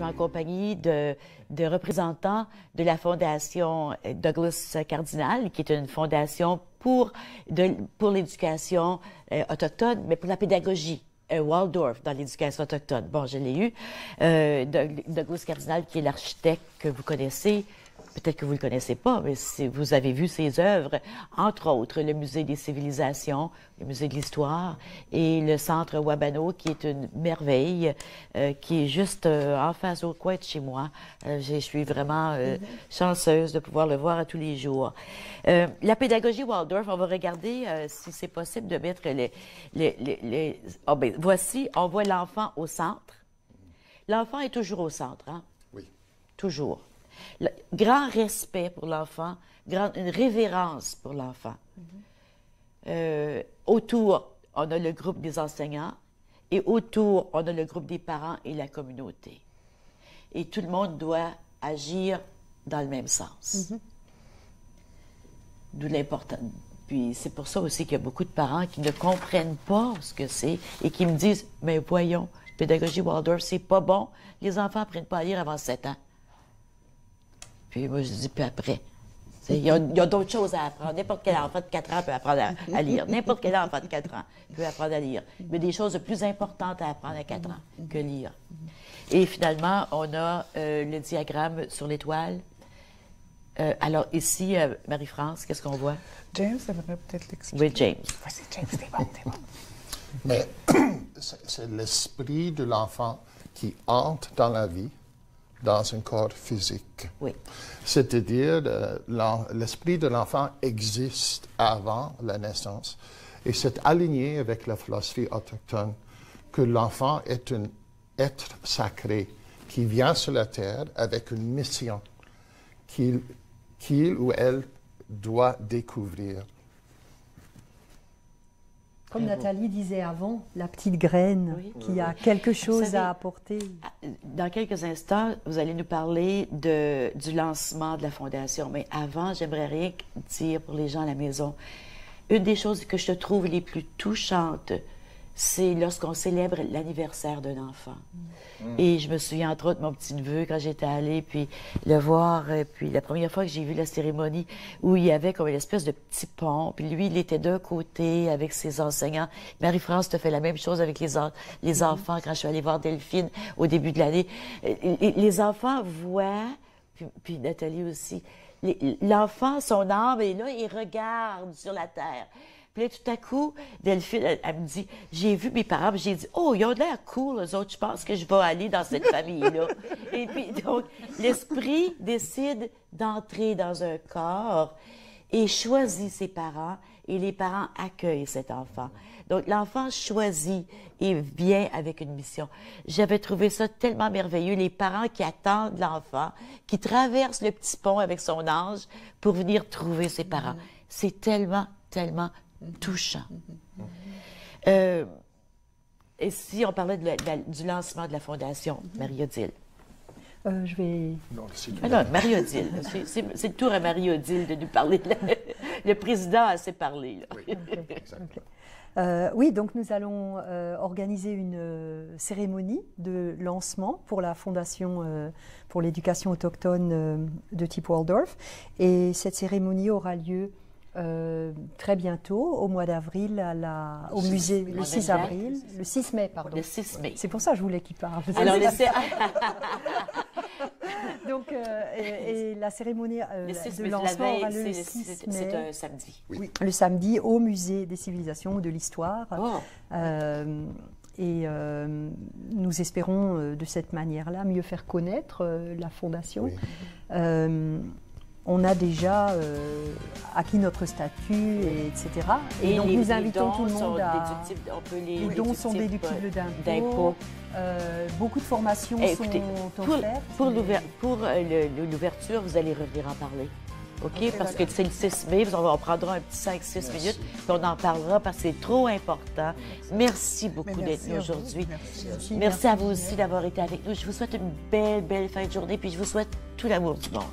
suis en compagnie de représentants de la Fondation Douglas Cardinal, qui est une fondation pour l'éducation autochtone, mais pour la pédagogie. Waldorf dans l'éducation autochtone. Bon, je l'ai eu. Douglas Cardinal, qui est l'architecte que vous connaissez, peut-être que vous ne le connaissez pas, mais vous avez vu ses œuvres, entre autres le Musée des civilisations, le Musée de l'histoire et le Centre Wabano, qui est une merveille, qui est juste en face au coin de chez moi. Je suis vraiment chanceuse de pouvoir le voir à tous les jours. La pédagogie Waldorf, on va regarder si c'est possible de mettre oh, ben, voici, on voit l'enfant au centre. L'enfant est toujours au centre, hein? Oui. Toujours. Grand respect pour l'enfant, une révérence pour l'enfant. Autour, on a le groupe des enseignants et autour, on a le groupe des parents et la communauté. Et tout le monde doit agir dans le même sens. D'où l'important. Puis c'est pour ça aussi qu'il y a beaucoup de parents qui ne comprennent pas ce que c'est et qui me disent « Mais voyons, pédagogie Waldorf, c'est pas bon. Les enfants n'apprennent pas à lire avant 7 ans. » Puis moi, je dis, puis après. Il y a d'autres choses à apprendre. N'importe quel enfant de 4 ans peut apprendre à lire. N'importe quel enfant de 4 ans peut apprendre à lire. Mais des choses plus importantes à apprendre à 4 ans que lire. Et finalement, on a le diagramme sur l'étoile. Alors ici, Marie-France, qu'est-ce qu'on voit? James, ça devrait peut-être l'expliquer. Oui, James. Vas-y, James, c'est bon, c'est bon. Mais c'est l'esprit de l'enfant qui entre dans la vie dans un corps physique. Oui. C'est-à-dire, l'esprit de l'enfant existe avant la naissance et c'est aligné avec la philosophie autochtone que l'enfant est un être sacré qui vient sur la terre avec une mission qu'il ou elle doit découvrir. Comme Nathalie disait avant, la petite graine qui a quelque chose à apporter. Dans quelques instants, vous allez nous parler du lancement de la Fondation. Mais avant, j'aimerais rien dire pour les gens à la maison. Une des choses que je trouve les plus touchantes, c'est lorsqu'on célèbre l'anniversaire d'un enfant. Et je me souviens entre autres de mon petit-neveu quand j'étais allée, puis le voir, puis la première fois que j'ai vu la cérémonie où il y avait comme une espèce de petit pont, puis lui, il était d'un côté avec ses enseignants. Marie-France te fait la même chose avec les enfants quand je suis allée voir Delphine au début de l'année. Les enfants voient, puis Nathalie aussi, l'enfant, son âme est là, il regarde sur la terre. Puis là, tout à coup, Delphine, elle me dit, j'ai vu mes parents, j'ai dit, oh, ils ont l'air cool, eux autres, je pense que je vais aller dans cette famille-là. Et puis, donc, l'esprit décide d'entrer dans un corps et choisit ses parents, et les parents accueillent cet enfant. Donc, l'enfant choisit et vient avec une mission. J'avais trouvé ça tellement merveilleux, les parents qui attendent l'enfant, qui traversent le petit pont avec son ange pour venir trouver ses parents. C'est tellement, tellement touchant. Et si on parlait du lancement de la Fondation, Marie-Odile? Je vais... Non, Marie-Odile. C'est le tour à Marie-Odile de nous parler. Le président a assez parlé. Là. Oui, exactement. Oui, donc nous allons organiser une cérémonie de lancement pour la Fondation pour l'éducation autochtone de type Waldorf. Et cette cérémonie aura lieu très bientôt, au mois d'avril, au musée, le 6 avril, le 6 mai, pardon. Le 6 mai. C'est pour ça que je voulais qu'il parle. Alors, Donc, et la cérémonie de mai, lancement aura lieu le 6 mai. C'est un samedi. Oui. Le samedi, au musée des civilisations ou de l'histoire. Oh. Et nous espérons de cette manière-là mieux faire connaître la Fondation. Oui. On a déjà acquis notre statut, etc. Et donc nous invitons tout le monde à... Les dons sont déductibles d'impôts. Beaucoup de formations sont offertes. Pour l'ouverture, vous allez revenir en parler. OK? Parce que c'est le 6 mai, on prendra un petit 5-6 minutes, puis on en parlera parce que c'est trop important. Merci beaucoup d'être venu aujourd'hui. Merci à vous aussi d'avoir été avec nous. Je vous souhaite une belle fin de journée, puis je vous souhaite tout l'amour du monde.